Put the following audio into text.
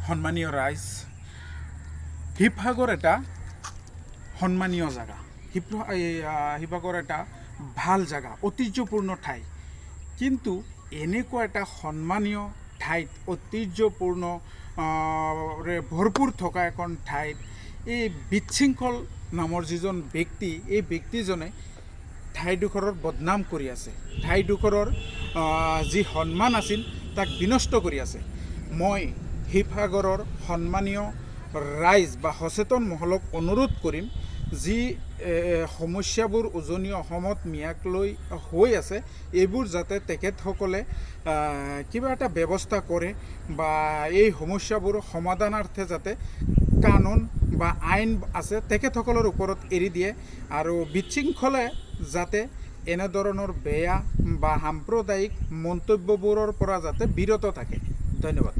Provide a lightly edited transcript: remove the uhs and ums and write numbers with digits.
সন্মানীয় ৰাইজ, শিৱসাগৰ এটা সন্মানীয় জেগা। শিৱসাগৰ এটা ভাল জেগা, ঐতিহ্যপূৰ্ণ ঠাই। কিন্তু এনেকুৱা এটা সন্মানীয় ঠাইত, ঐতিহ্যপূৰ্ণ ভৰপূৰ থকা এখন ঠাইত এই বিশৃংখল নামৰ যিজন ব্যক্তি, এই ব্যক্তিজনে ঠাইডোখৰৰ বদনাম কৰি আছে। ঠাইডোখৰৰ যি সন্মান আছিল তাক বিনষ্ট কৰি আছে। মই শিৱসাগৰৰ সন্মানীয় ৰাইজ বা সচেতন মহলক অনুৰোধ কৰিম, যি সমস্যাবোৰ উজনি অসমত মিয়াক লৈ হৈ আছে, এইবোৰ যাতে তেখেতসকলে কিবা এটা ব্যৱস্থা কৰে বা এই সমস্যাবোৰ সমাধানাৰ্থে যাতে কানুন বা আইন আছে তেখেতসকলৰ ওপৰত এৰি দিয়ে, আৰু বিশৃংখলে যাতে এনেধৰণৰ বেয়া বা সাম্প্ৰদায়িক মন্তব্যবোৰৰ পৰা যাতে বিৰত থাকে। ধন্যবাদ।